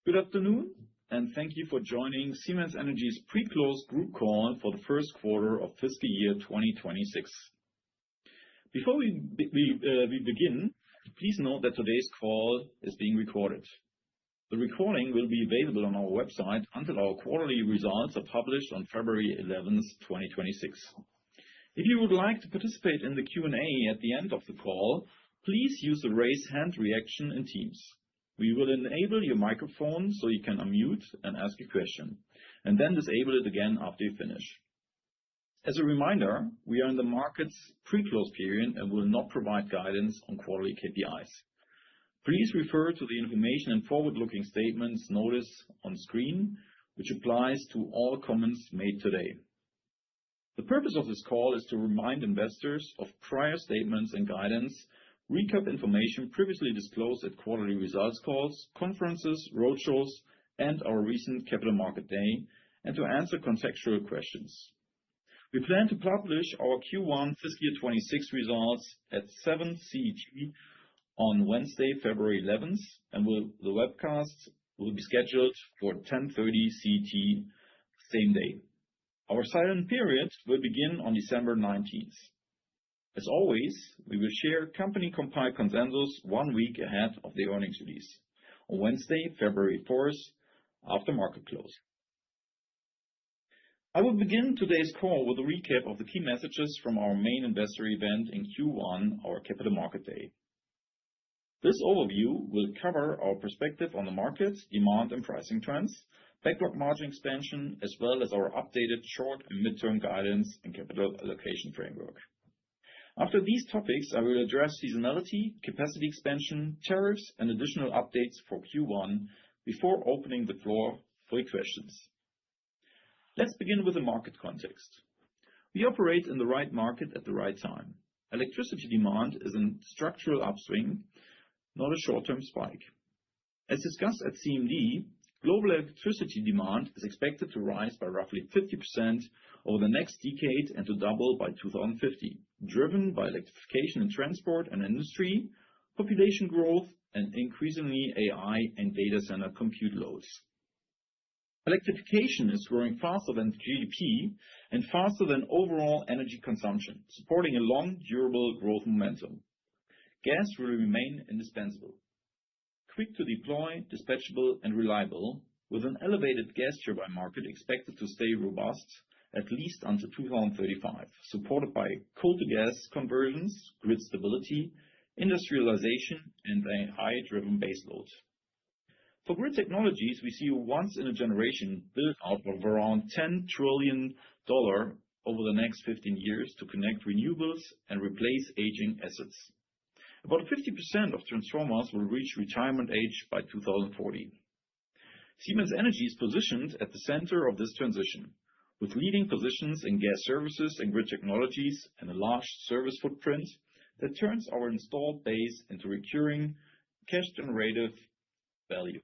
Good afternoon, and thank you for joining Siemens Energy's pre-close group call for the first quarter of fiscal year 2026. Before we begin, please note that today's call is being recorded. The recording will be available on our website until our quarterly results are published on February 11th, 2026. If you would like to participate in the Q&A at the end of the call, please use the raise hand reaction in Teams. We will enable your microphone so you can unmute and ask a question, and then disable it again after you finish. As a reminder, we are in the market's pre-close period and will not provide guidance on quarterly KPIs. Please refer to the information and forward-looking statements notice on screen, which applies to all comments made today. The purpose of this call is to remind investors of prior statements and guidance, recap information previously disclosed at quarterly results calls, conferences, roadshows, and our recent Capital Market Day, and to answer contextual questions. We plan to publish our Q1 fiscal year 26 results at 7 CET on Wednesday, February 11th, and the webcast will be scheduled for 10:30 CET same day. Our silent period will begin on December 19th. As always, we will share company-compiled consensus 1 week ahead of the earnings release on Wednesday, February 4th, after market close. I will begin today's call with a recap of the key messages from our main investor event in Q1, our Capital Market Day. This overview will cover our perspective on the market, demand and pricing trends, backlog margin expansion, as well as our updated short and midterm guidance and capital allocation framework. After these topics, I will address seasonality, capacity expansion, tariffs, and additional updates for Q1 before opening the floor for your questions. Let's begin with the market context. We operate in the right market at the right time. Electricity demand is in structural upswing, not a short-term spike. As discussed at CMD, global electricity demand is expected to rise by roughly 50% over the next decade and to double by 2050, driven by electrification in transport and industry, population growth, and increasingly AI and data center compute loads. Electrification is growing faster than GDP and faster than overall energy consumption, supporting a long, durable growth momentum. Gas will remain indispensable, quick to deploy, dispatchable, and reliable, with an elevated gas turbine market expected to stay robust at least until 2035, supported by coal-to-gas conversions, grid stability, industrialization, and AI-driven baseload. For grid technologies, we see a once-in-a-generation build-out of around $10 trillion over the next 15 years to connect renewables and replace aging assets. About 50% of transformers will reach retirement age by 2040. Siemens Energy is positioned at the center of this transition, with leading positions in gas services and grid technologies and a large service footprint that turns our installed base into recurring cash-generative value.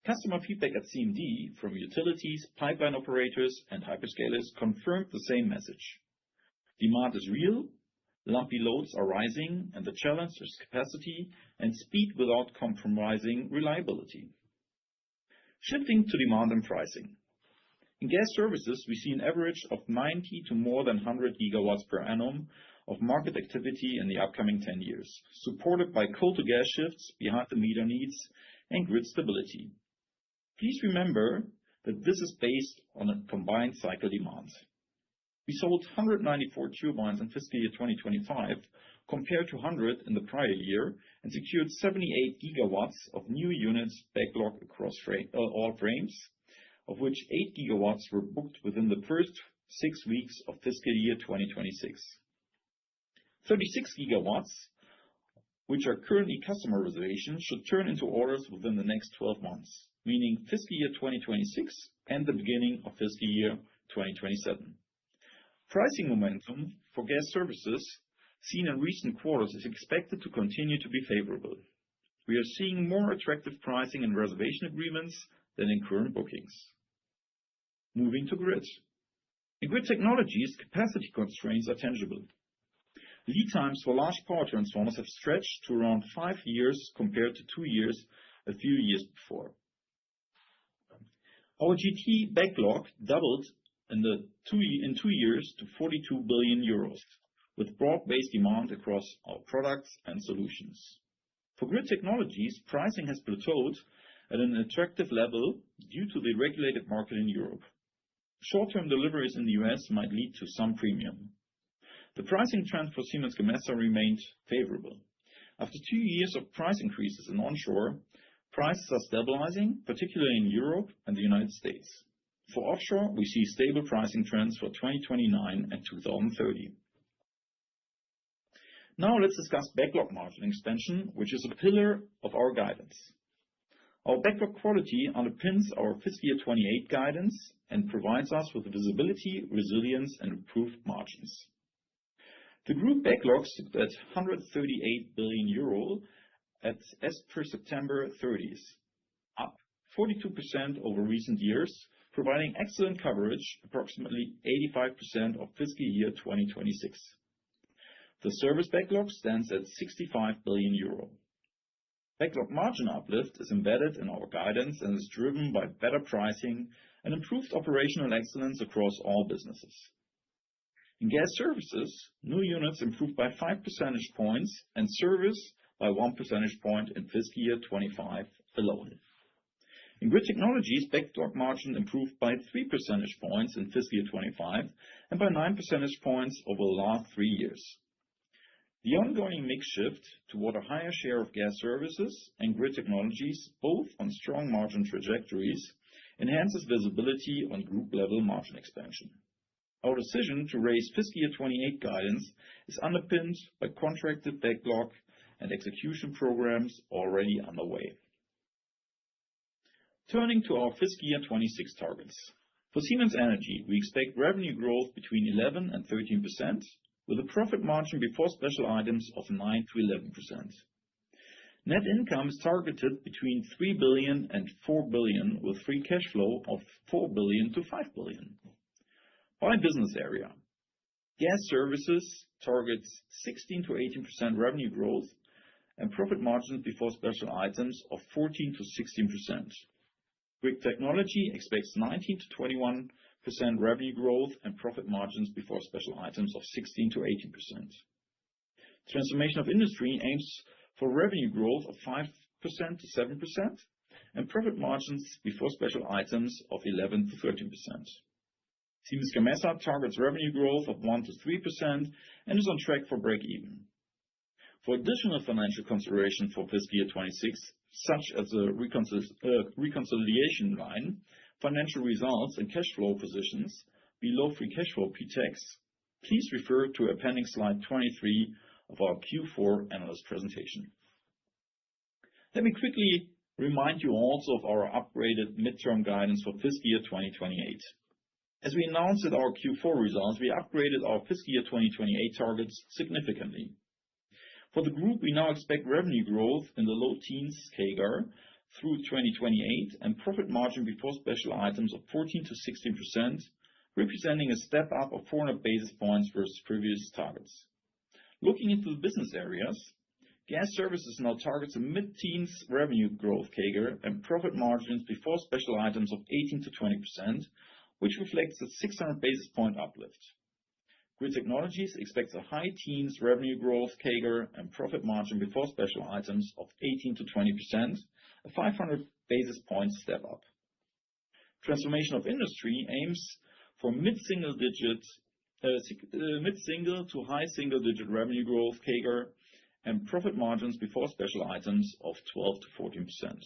Customer feedback at CMD from utilities, pipeline operators, and hyperscalers confirmed the same message. Demand is real, lumpy loads are rising, and the challenge is capacity and speed without compromising reliability. Shifting to demand and pricing. In gas services, we see an average of 90 to more than 100 gigawatts per annum of market activity in the upcoming 10 years, supported by coal-to-gas shifts behind the meter needs and grid stability. Please remember that this is based on a combined cycle demand. We sold 194 turbines in fiscal year 2025 compared to 100 in the prior year and secured 78 gigawatts of new units backlog across all frames, of which 8 gigawatts were booked within the first 6 weeks of fiscal year 2026. 36 gigawatts, which are currently customer reservations, should turn into orders within the next 12 months, meaning fiscal year 2026 and the beginning of fiscal year 2027. Pricing momentum for gas services seen in recent quarters is expected to continue to be favorable. We are seeing more attractive pricing and reservation agreements than in current bookings. Moving to grid. In grid technologies, capacity constraints are tangible. Lead times for large power transformers have stretched to around 5 years compared to 2 years a few years before. Our GT backlog doubled in 2 years to 42 billion euros, with broad-based demand across our products and solutions. For grid technologies, pricing has plateaued at an attractive level due to the regulated market in Europe. Short-term deliveries in the US might lead to some premium. The pricing trend for Siemens Gamesa remained favorable. After 2 years of price increases in onshore, prices are stabilizing, particularly in Europe and the United States. For offshore, we see stable pricing trends for 2029 and 2030. Now let's discuss backlog margin expansion, which is a pillar of our guidance. Our backlog quality underpins our fiscal year 28 guidance and provides us with visibility, resilience, and improved margins. The group backlog stood at 138 billion euro as per September 30th, up 42% over recent years, providing excellent coverage, approximately 85% of fiscal year 2026. The service backlog stands at 65 billion euro. Backlog margin uplift is embedded in our guidance and is driven by better pricing and improved operational excellence across all businesses. In gas services, new units improved by 5 percentage points and service by 1 percentage point in fiscal year 25 alone. In grid technologies, backlog margin improved by 3 percentage points in fiscal year 25 and by 9 percentage points over the last 3 years. The ongoing mix shift toward a higher share of gas services and grid technologies, both on strong margin trajectories, enhances visibility on group-level margin expansion. Our decision to raise fiscal year 28 guidance is underpinned by contracted backlog and execution programs already underway. Turning to our fiscal year 26 targets. For Siemens Energy, we expect revenue growth between 11% and 13%, with a profit margin before special items of 9 to 11%. Net income is targeted between 3 billion and 4 billion, with free cash flow of 4 billion to 5 billion. By business area, gas services targets 16 to 18% revenue growth and profit margins before special items of 14 to 16%. Grid technology expects 19 to 21% revenue growth and profit margins before special items of 16 to 18%. Transformation of industry aims for revenue growth of 5% to 7% and profit margins before special items of 11 to 13%. Siemens Gamesa targets revenue growth of 1 to 3% and is on track for break-even. For additional financial consideration for fiscal year 26, such as a reconciliation line, financial results and cash flow positions below free cash flow pre-tax, please refer to appendix slide 23 of our Q4 analyst presentation. Let me quickly remind you also of our upgraded midterm guidance for fiscal year 2028. As we announced at our Q4 results, we upgraded our fiscal year 2028 targets significantly. For the group, we now expect revenue growth in the low teens CAGR through 2028 and profit margin before special items of 14 to 16%, representing a step up of 400 basis points versus previous targets. Looking into the business areas, gas services now targets a mid-teens revenue growth CAGR and profit margins before special items of 18 to 20%, which reflects a 600 basis point uplift. Grid technologies expects a high teens revenue growth CAGR and profit margin before special items of 18 to 20%, a 500 basis point step up. Transformation of industry aims for mid-single to high single-digit revenue growth CAGR and profit margins before special items of 12 to 14%.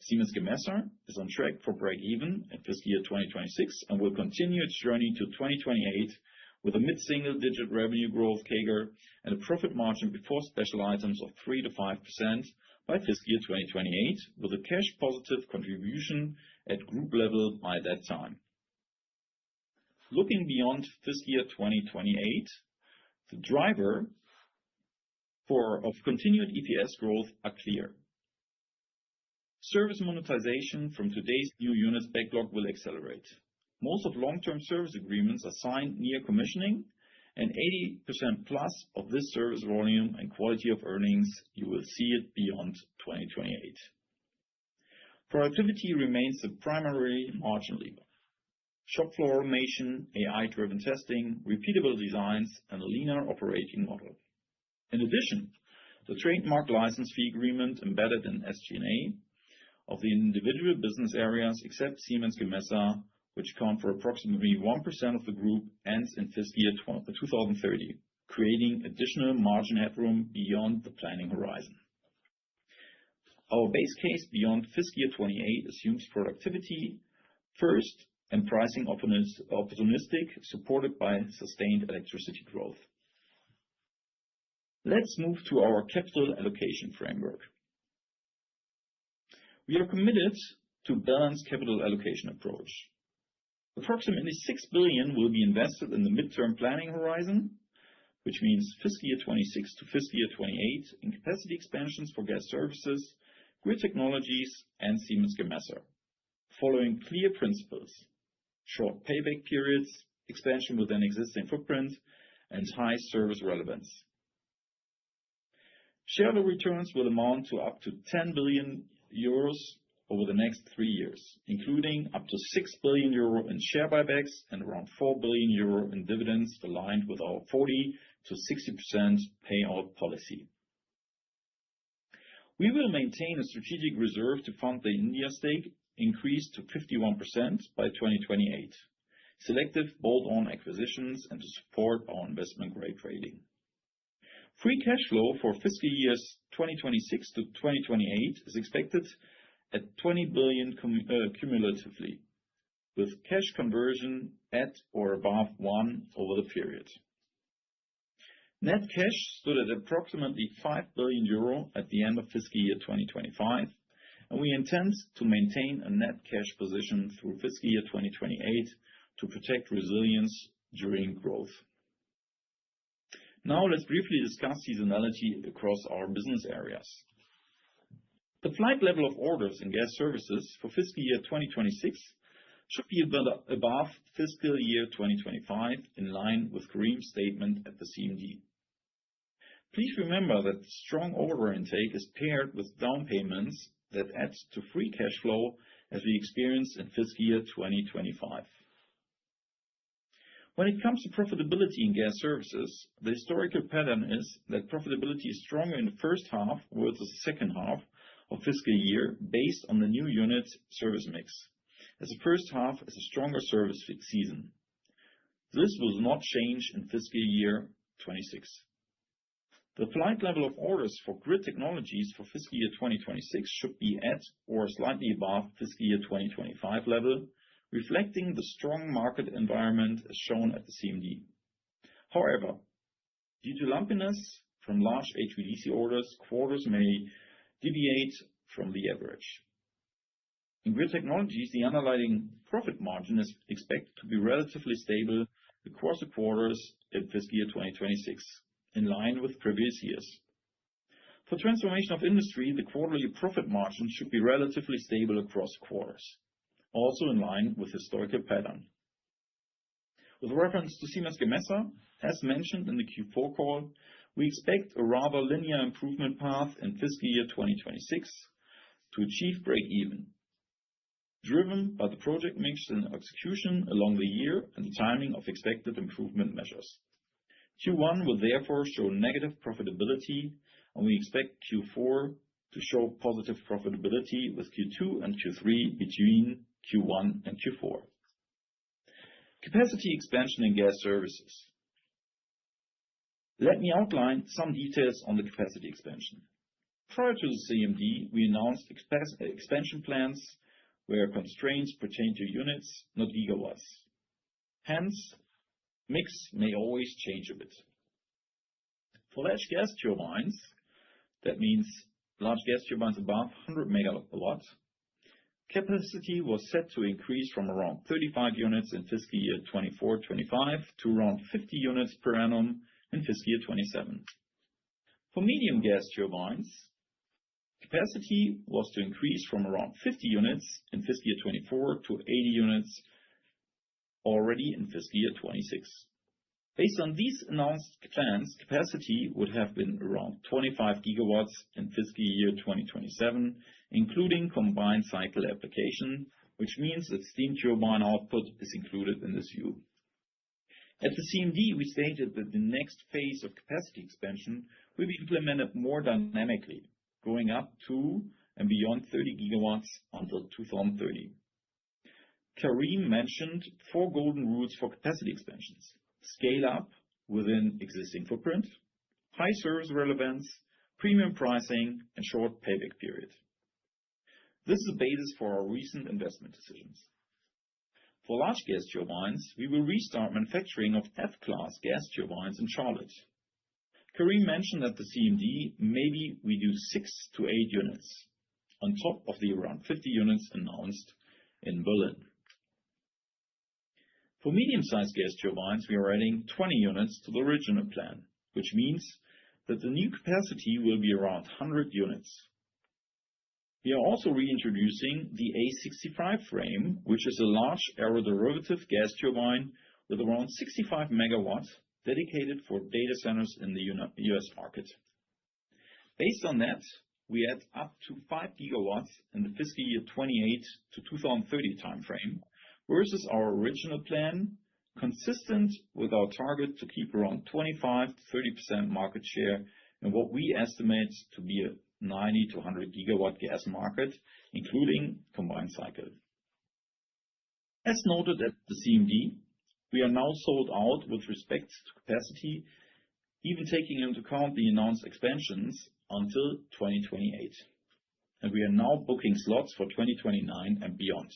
Siemens Gamesa is on track for break-even in fiscal year 2026 and will continue its journey to 2028 with a mid-single-digit revenue growth CAGR and a profit margin before special items of 3 to 5% by fiscal year 2028, with a cash-positive contribution at group level by that time. Looking beyond fiscal year 2028, the driver of continued EPS growth are clear. Service monetization from today's new units backlog will accelerate. Most of long-term service agreements are signed near commissioning, and 80% plus of this service volume and quality of earnings, you will see it beyond 2028. Productivity remains the primary margin lever. Shop floor automation, AI-driven testing, repeatable designs, and a leaner operating model. In addition, the trademark license fee agreement embedded in SG&A of the individual business areas except Siemens Gamesa, which account for approximately 1% of the group, ends in fiscal year 2030, creating additional margin headroom beyond the planning horizon. Our base case beyond fiscal year 28 assumes productivity first and pricing opportunistic, supported by sustained electricity growth. Let's move to our capital allocation framework. We are committed to a balanced capital allocation approach. Approximately 6 billion will be invested in the midterm planning horizon, which means fiscal year 26 to fiscal year 28 in capacity expansions for gas services, grid technologies, and Siemens Gamesa, following clear principles: short payback periods, expansion within existing footprint, and high service relevance. Shareholder returns will amount to up to 10 billion euros over the next 3 years, including up to 6 billion euro in share buybacks and around 4 billion euro in dividends, aligned with our 40 to 60% payout policy. We will maintain a strategic reserve to fund the India stake, increased to 51% by 2028, selective bolt-on acquisitions, and to support our investment-grade rating. Free cash flow for fiscal years 2026 to 2028 is expected at 20 billion cumulatively, with cash conversion at or above 1 over the period. Net cash stood at approximately 5 billion euro at the end of fiscal year 2025, and we intend to maintain a net cash position through fiscal year 2028 to protect resilience during growth. Now let's briefly discuss seasonality across our business areas. The flight level of orders in gas services for fiscal year 2026 should be above fiscal year 2025, in line with Karim's statement at the CMD. Please remember that strong order intake is paired with down payments that add to free cash flow, as we experienced in fiscal year 2025. When it comes to profitability in gas services, the historical pattern is that profitability is stronger in the first half versus the second half of fiscal year based on the new unit service mix, as the first half is a stronger service season. This will not change in fiscal year 26. The flight level of orders for grid technologies for fiscal year 2026 should be at or slightly above fiscal year 2025 level, reflecting the strong market environment as shown at the CMD. However, due to lumpiness from large HVDC orders, quarters may deviate from the average. In grid technologies, the underlying profit margin is expected to be relatively stable across the quarters in fiscal year 2026, in line with previous years. For transformation of industry, the quarterly profit margin should be relatively stable across quarters, also in line with historical pattern. With reference to Siemens Gamesa, as mentioned in the Q4 call, we expect a rather linear improvement path in fiscal year 2026 to achieve break-even, driven by the project mix and execution along the year and the timing of expected improvement measures. Q1 will therefore show negative profitability, and we expect Q4 to show positive profitability, with Q2 and Q3 between Q1 and Q4. Capacity expansion in gas services. Let me outline some details on the capacity expansion. Prior to the CMD, we announced expansion plans where constraints pertain to units, not gigawatts. Hence, mix may always change a bit. For large gas turbines, that means large gas turbines above 100 megawatts, capacity was set to increase from around 35 units in fiscal year 24-25 to around 50 units per annum in fiscal year 27. For medium gas turbines, capacity was to increase from around 50 units in fiscal year 24 to 80 units already in fiscal year 26. Based on these announced plans, capacity would have been around 25 gigawatts in fiscal year 2027, including combined cycle application, which means that steam turbine output is included in this view. At the CMD, we stated that the next phase of capacity expansion will be implemented more dynamically, going up to and beyond 30 gigawatts until 2030. Karim mentioned 4 golden rules for capacity expansions: scale up within existing footprint, high service relevance, premium pricing, and short payback period. This is the basis for our recent investment decisions. For large gas turbines, we will restart manufacturing of F-class gas turbines in Charlotte. Karim mentioned at the CMD, maybe we do 6 to 8 units, on top of the around 50 units announced in Berlin. For medium-sized gas turbines, we are adding 20 units to the original plan, which means that the new capacity will be around 100 units. We are also reintroducing the A65 frame, which is a large aeroderivative gas turbine with around 65 megawatts dedicated for data centers in the US market. Based on that, we add up to 5 gigawatts in the fiscal year 28 to 2030 timeframe, versus our original plan, consistent with our target to keep around 25 to 30% market share in what we estimate to be a 90 to 100 gigawatt gas market, including combined cycle. As noted at the CMD, we are now sold out with respect to capacity, even taking into account the announced expansions until 2028. And we are now booking slots for 2029 and beyond.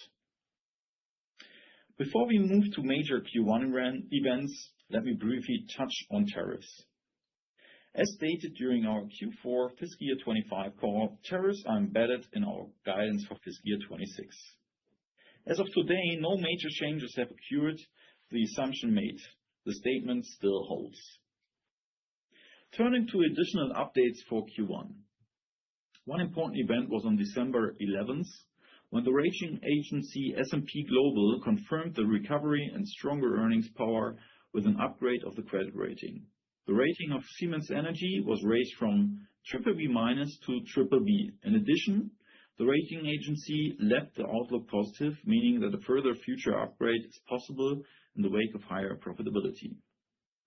Before we move to major Q1 events, let me briefly touch on tariffs. As stated during our Q4 fiscal year 25 call, tariffs are embedded in our guidance for fiscal year 26. As of today, no major changes have occurred. The assumption made, the statement still holds. Turning to additional updates for Q1. One important event was on December 11th, when the rating agency S&P Global confirmed the recovery and stronger earnings power with an upgrade of the credit rating. The rating of Siemens Energy was raised from BBB- to BBB. In addition, the rating agency left the outlook positive, meaning that a further future upgrade is possible in the wake of higher profitability.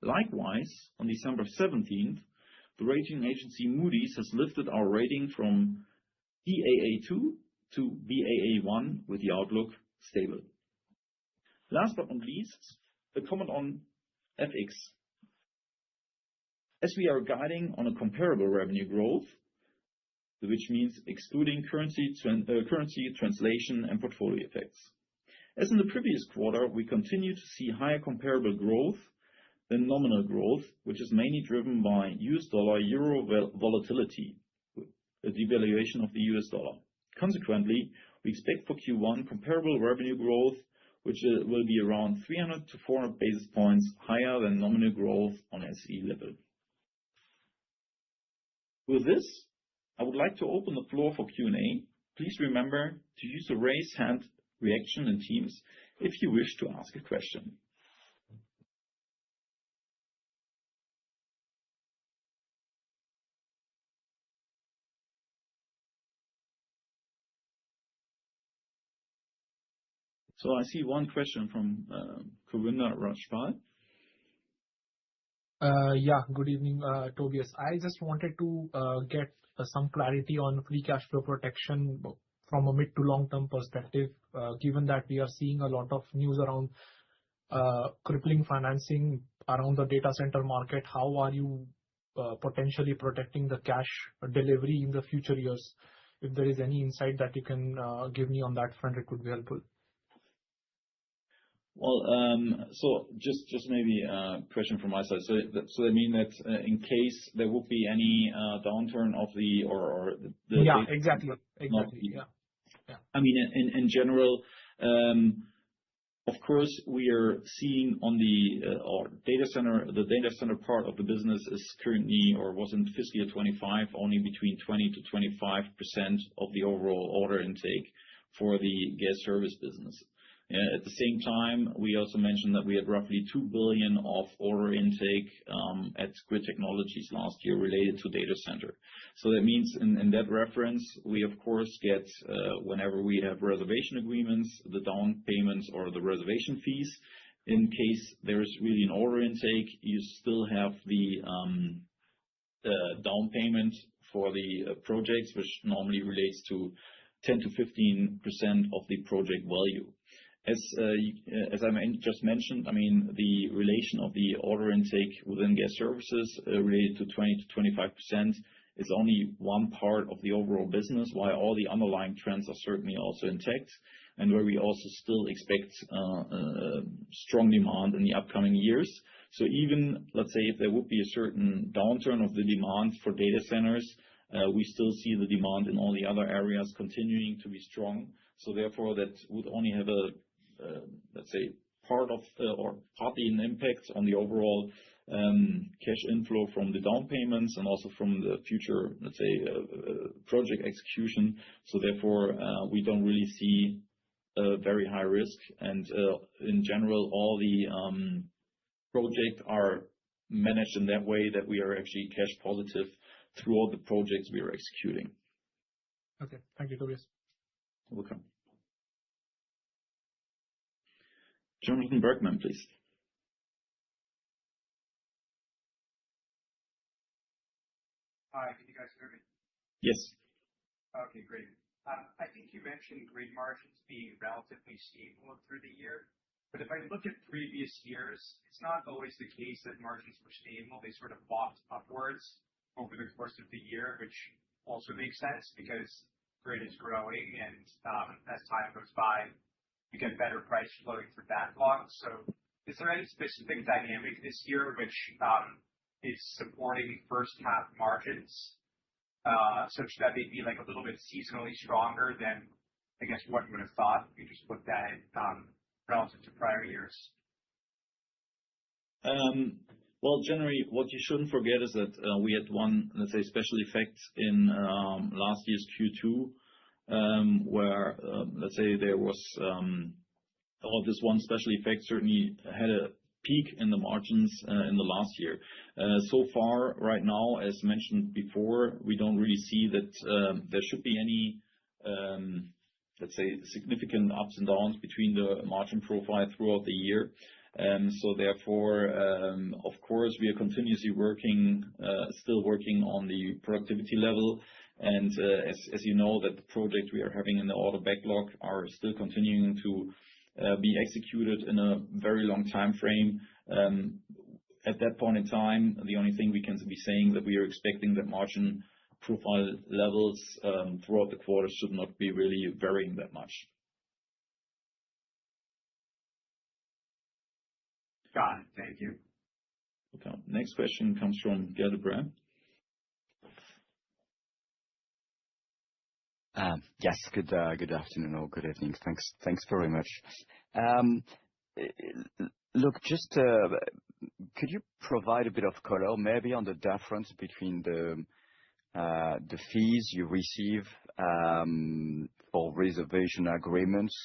Likewise, on December 17th, the rating agency Moody's has lifted our rating from Baa2 to Baa1 with the outlook stable. Last but not least, a comment on FX. As we are guiding on a comparable revenue growth, which means excluding currency translation and portfolio effects. As in the previous quarter, we continue to see higher comparable growth than nominal growth, which is mainly driven by US dollar-euro volatility, the devaluation of the US dollar. Consequently, we expect for Q1 comparable revenue growth, which will be around 300 to 400 basis points higher than nominal growth on SE level. With this, I would like to open the floor for Q&A. Please remember to use the raise hand reaction in Teams if you wish to ask a question. So I see one question from Govinda Rajpal. Yeah, good evening, Tobias. I just wanted to get some clarity on free cash flow protection from a mid to long-term perspective, given that we are seeing a lot of news around crippling financing around the data center market. How are you potentially protecting the cash delivery in the future years? If there is any insight that you can give me on that front, it would be helpful. Well, so just maybe a question from my side. So I mean that in case there would be any downturn of the or the yeah, exactly. Yeah. I mean, in general, of course, we are seeing on the data center part of the business is currently or was in fiscal year 25 only between 20 to 25% of the overall order intake for the gas service business. At the same time, we also mentioned that we had roughly 2 billion of order intake at Grid Technologies last year related to data center. So that means in that reference, we of course get, whenever we have reservation agreements, the down payments or the reservation fees. In case there is really an order intake, you still have the down payment for the projects, which normally relates to 10 to 15% of the project value. As I just mentioned, I mean, the relation of the order intake within Gas Services related to 20 to 25% is only one part of the overall business, while all the underlying trends are certainly also intact, and where we also still expect strong demand in the upcoming years. So even, let's say, if there would be a certain downturn of the demand for data centers, we still see the demand in all the other areas continuing to be strong. So therefore, that would only have a, let's say, part of or partly an impact on the overall cash inflow from the down payments and also from the future, let's say, project execution. So therefore, we don't really see a very high risk. And in general, all the projects are managed in that way that we are actually cash positive throughout the projects we are executing. Okay, thank you, Tobias. Welcome. Jonathan Bergman, please. Hi, can you guys hear me? Yes. Okay, great. I think you mentioned grid margins being relatively stable through the year, but if I look at previous years, it's not always the case that margins were stable. They sort of walked upwards over the course of the year, which also makes sense because grid is growing and as time goes by, you get better price flowing through backlog. So is there any specific dynamic this year which is supporting first half margins such that they'd be like a little bit seasonally stronger than, I guess, what you would have thought if you just looked at it relative to prior years? Well, generally, what you shouldn't forget is that we had one, let's say, special effect in last year's Q2, where, let's say, there was this one special effect certainly had a peak in the margins in the last year. So far, right now, as mentioned before, we don't really see that there should be any, let's say, significant ups and downs between the margin profile throughout the year. So therefore, of course, we are continuously still working on the productivity level. And as you know, that the projects we are having in the order backlog are still continuing to be executed in a very long time frame. At that point in time, the only thing we can be saying that we are expecting that margin profile levels throughout the quarter should not be really varying that much. Got it. Thank you. Okay. Next question comes from Gerd Brand. Yes, good afternoon or good evening. Thanks very much. Look, just could you provide a bit of color maybe on the difference between the fees you receive for reservation agreements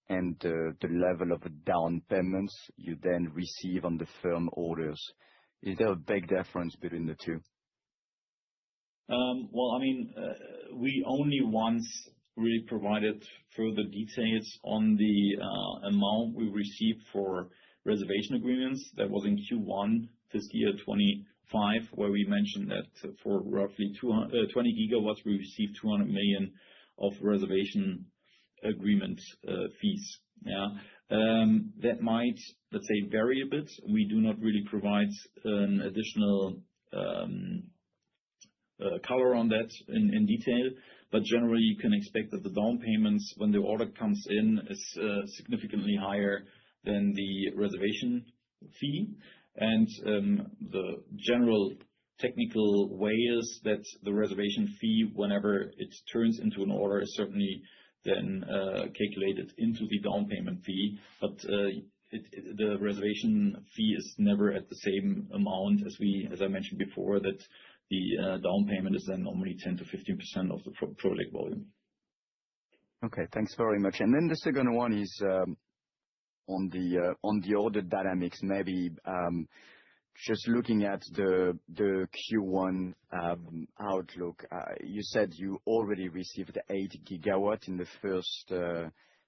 and the level of down payments you then receive on the firm orders? Is there a big difference between the two? Well, I mean, we only once really provided further details on the amount we received for reservation agreements. That was in Q1 fiscal year 25, where we mentioned that for roughly 20 gigawatts, we received 200 million of reservation agreement fees. Yeah. That might, let's say, vary a bit. We do not really provide an additional color on that in detail, but generally you can expect that the down payments when the order comes in is significantly higher than the reservation fee. And the general technical way is that the reservation fee, whenever it turns into an order, is certainly then calculated into the down payment fee. But the reservation fee is never at the same amount as I mentioned before, that the down payment is then normally 10 to 15% of the project volume. Okay, thanks very much. And then the second one is on the order dynamics, maybe just looking at the Q1 outlook. You said you already received 8 GW in the first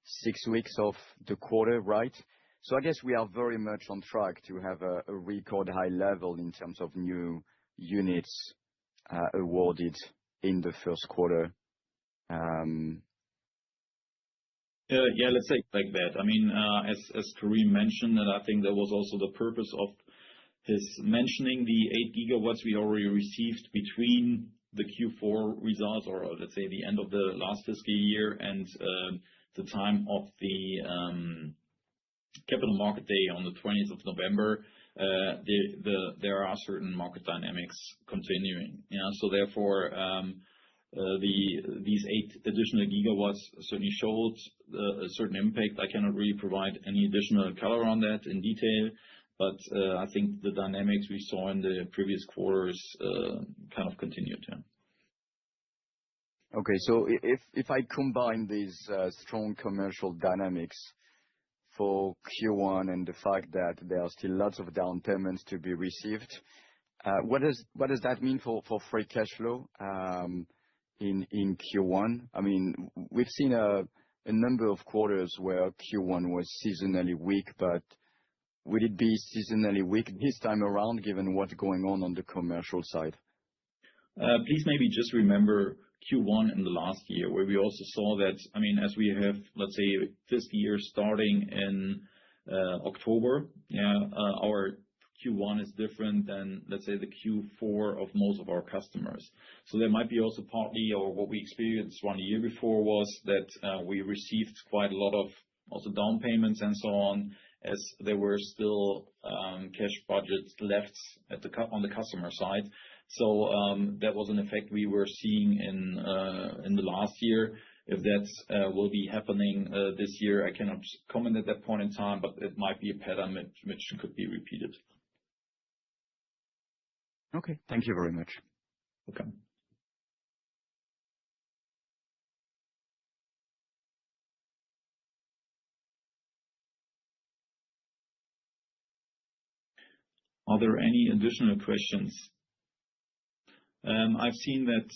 6 weeks of the quarter, right? So I guess we are very much on track to have a record high level in terms of new units awarded in the first quarter. Yeah, let's say it like that. I mean, as Karim mentioned, and I think that was also the purpose of his mentioning the 8 GW we already received between the Q4 results, or let's say the end of the last fiscal year and the time of the Capital Market Day on the 20th of November. There are certain market dynamics continuing. Yeah, so therefore, these 8 additional gigawatts certainly showed a certain impact. I cannot really provide any additional color on that in detail, but I think the dynamics we saw in the previous quarters kind of continued. Yeah. Okay, so if I combine these strong commercial dynamics for Q1 and the fact that there are still lots of down payments to be received, what does that mean for free cash flow in Q1? I mean, we've seen a number of quarters where Q1 was seasonally weak, but would it be seasonally weak this time around, given what's going on the commercial side? Please maybe just remember Q1 in the last year, where we also saw that, I mean, as we have, let's say, fiscal year starting in October, yeah, our Q1 is different than, let's say, the Q4 of most of our customers. So there might be also partly, or what we experienced 1 year before was that we received quite a lot of also down payments and so on, as there were still cash budgets left on the customer side. So that was an effect we were seeing in the last year. If that will be happening this year, I cannot comment at that point in time, but it might be a pattern which could be repeated. Okay, thank you very much. Okay. Are there any additional questions? I've seen that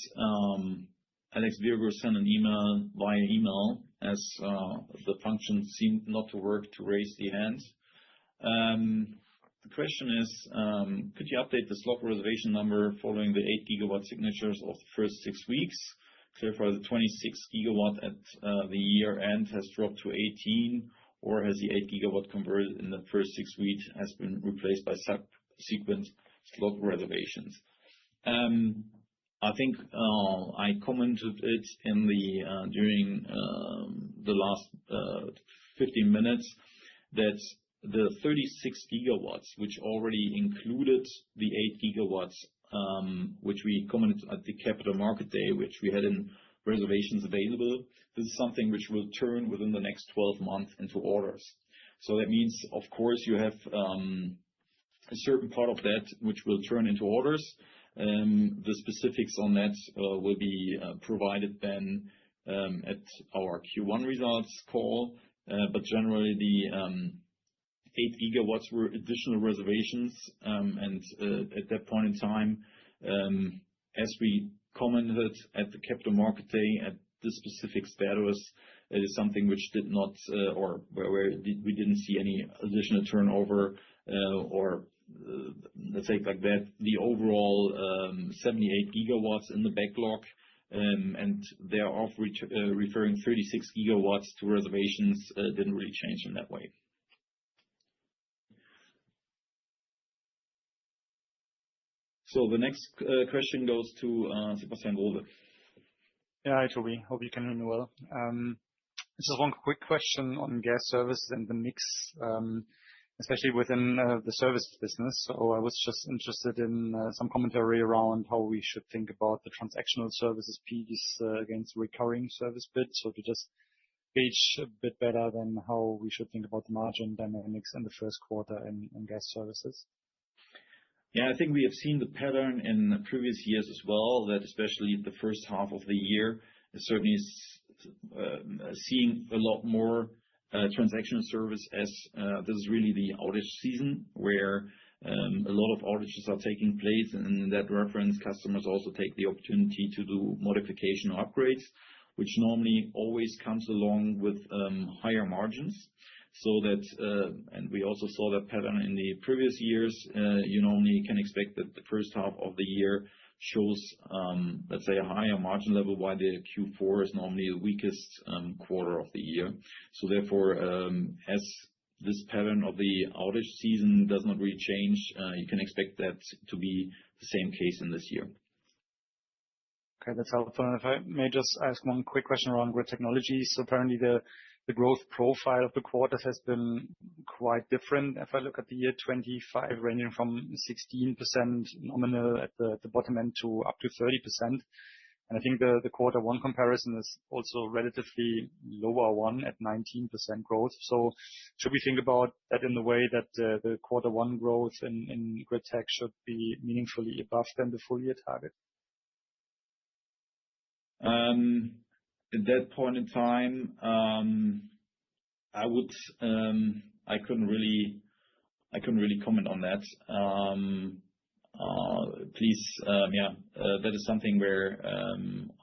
Alex Virgo sent an email via email as the function seemed not to work to raise the hand. The question is, could you update the slot reservation number following the 8 GW signatures of the first 6 weeks? Clarify the 26 GW at the year end has dropped to 18, or has the 8 GW converted in the first 6 weeks has been replaced by subsequent slot reservations? I think I commented it in during the last 15 minutes that the 36 GW, which already included the 8 GW, which we commented at the Capital Market Day, which we had in reservations available, this is something which will turn within the next 12 months into orders. So that means, of course, you have a certain part of that which will turn into orders. The specifics on that will be provided then at our Q1 results call. But generally, the 8 GW were additional reservations. And at that point in time, as we commented at the Capital Market Day, at the specific status, it is something which did not, or where we didn't see any additional turnover, or let's say like that, the overall 78 GW in the backlog, and thereof referring 36 GW to reservations didn't really change in that way. So the next question goes to Sebastian Growe. Yeah, hi, Toby. Hope you can hear me well. Just one quick question on gas services and the mix, especially within the service business. So I was just interested in some commentary around how we should think about the transactional services piece against recurring service bit. So to just gauge a bit better than how we should think about the margin dynamics in the first quarter in gas services. Yeah, I think we have seen the pattern in previous years as well, that especially the first half of the year is certainly seeing a lot more transactional service as this is really the outage season where a lot of outages are taking place. And in that reference, customers also take the opportunity to do modification or upgrades, which normally always comes along with higher margins. So that, and we also saw that pattern in the previous years, you normally can expect that the first half of the year shows, let's say, a higher margin level, while the Q4 is normally the weakest quarter of the year. So therefore, as this pattern of the outage season does not really change, you can expect that to be the same case in this year. Okay, that's helpful. And if I may just ask one quick question around Grid Technologies. So apparently the growth profile of the quarters has been quite different. If I look at the year 25, ranging from 16% nominal at the bottom end to up to 30%. And I think the quarter one comparison is also relatively lower one at 19% growth. So should we think about that in the way that the quarter one growth in Grid Tech should be meaningfully above than the full year target? At that point in time, I couldn't really comment on that. Please, that is something where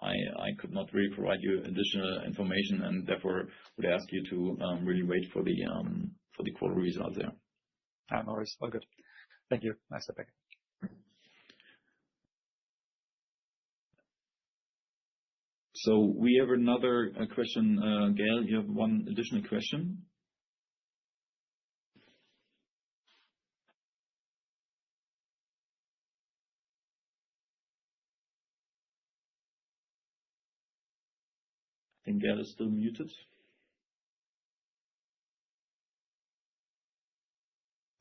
I could not really provide you additional information, and therefore would ask you to really wait for the quarter results there. No worries. All good. Thank you. Nice to be back. So we have another question. Gail, you have one additional question? I think Gail is still muted.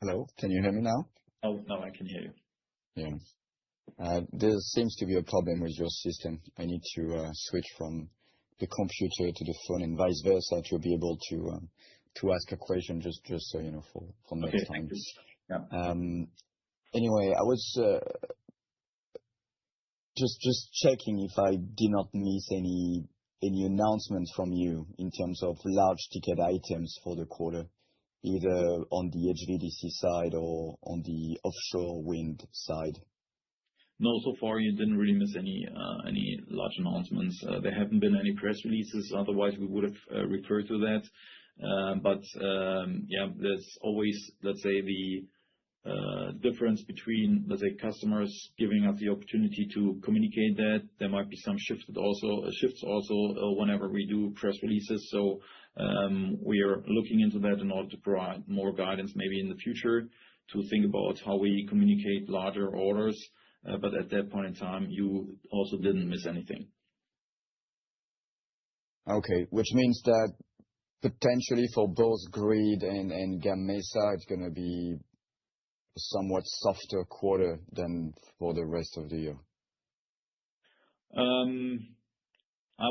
Hello, can you hear me now? Oh, now I can hear you. Yeah. There seems to be a problem with your system. I need to switch from the computer to the phone and vice versa to be able to ask a question just so you know for next time. Yeah. Anyway, I was just checking if I did not miss any announcements from you in terms of large ticket items for the quarter, either on the HVDC side or on the offshore wind side. No, so far you didn't really miss any large announcements. There haven't been any press releases. Otherwise, we would have referred to that. But yeah, there's always, let's say, the difference between, let's say, customers giving us the opportunity to communicate that. There might be some shifts also whenever we do press releases. So we are looking into that in order to provide more guidance maybe in the future to think about how we communicate larger orders. But at that point in time, you also didn't miss anything. Okay, which means that potentially for both Grid and Gamesa, it's going to be a somewhat softer quarter than for the rest of the year. I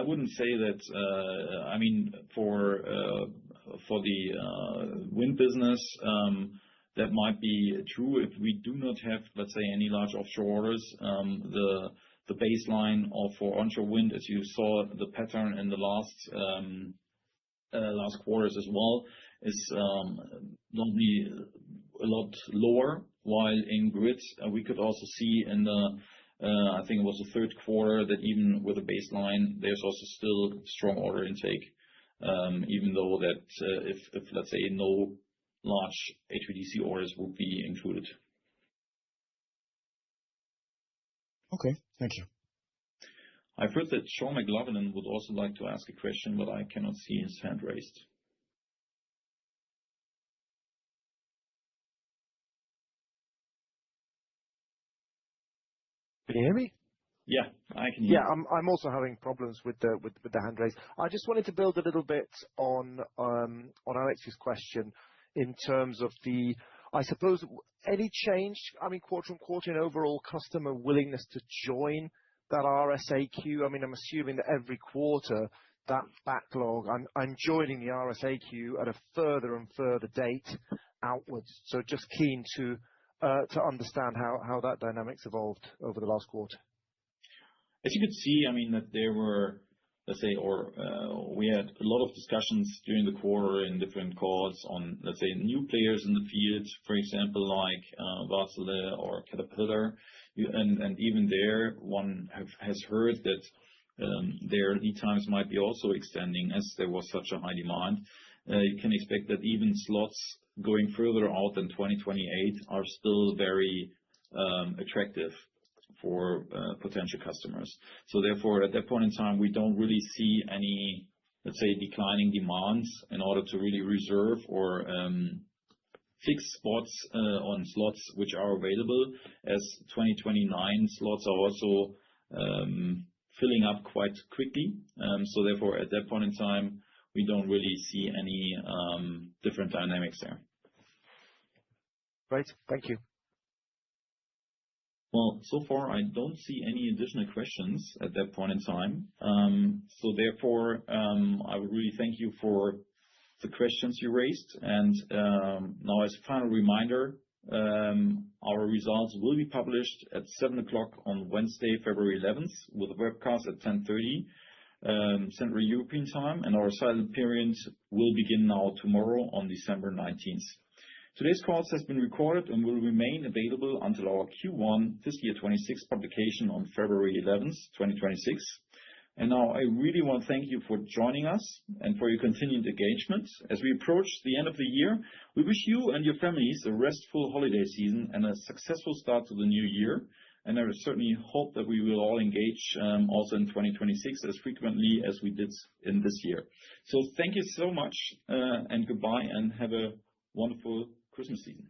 wouldn't say that. I mean, for the wind business, that might be true if we do not have, let's say, any large offshore orders. The baseline for onshore wind, as you saw the pattern in the last quarters as well, is normally a lot lower. While in Grid, we could also see in I think it was the third quarter, that even with a baseline, there's also still strong order intake, even though that if let's say no large HVDC orders will be included. Okay, thank you. I've heard that Sean McLoughlin would also like to ask a question, but I cannot see his hand raised. Can you hear me? Yeah, I can hear you. Yeah, I'm also having problems with the hand raise. I just wanted to build a little bit on Alex's question in terms of I suppose, any change, I mean, quarter on quarter in overall customer willingness to join that RSAQ. I mean, I'm assuming that every quarter that backlog, I'm joining the RSAQ at a further and further date outwards. So just keen to understand how that dynamics evolved over the last quarter. As you could see, I mean, that there were, let's say, or we had a lot of discussions during the quarter in different calls on, let's say, new players in the field, for example, like Wärtsilä or Caterpillar. And even there, one has heard that their lead times might be also extending as there was such a high demand. You can expect that even slots going further out than 2028 are still very attractive for potential customers. So therefore, at that point in time, we don't really see any, let's say, declining demands in order to really reserve or fix spots on slots which are available, as 2029 slots are also filling up quite quickly. So therefore, at that point in time, we don't really see any different dynamics there. Great. Thank you. Well, so far, I don't see any additional questions at that point in time. So therefore, I would really thank you for the questions you raised. And now, as a final reminder, our results will be published at 7 o'clock on Wednesday, February 11th, with a webcast at 10:30 Central European Time. And our silent period will begin now tomorrow on December 19th. Today's call has been recorded and will remain available until our Q1 fiscal year 26 publication on February 11th, 2026. And now I really want to thank you for joining us and for your continued engagement. As we approach the end of the year, we wish you and your families a restful holiday season and a successful start to the new year. And I certainly hope that we will all engage also in 2026 as frequently as we did in this year. So thank you so much and goodbye and have a wonderful Christmas season.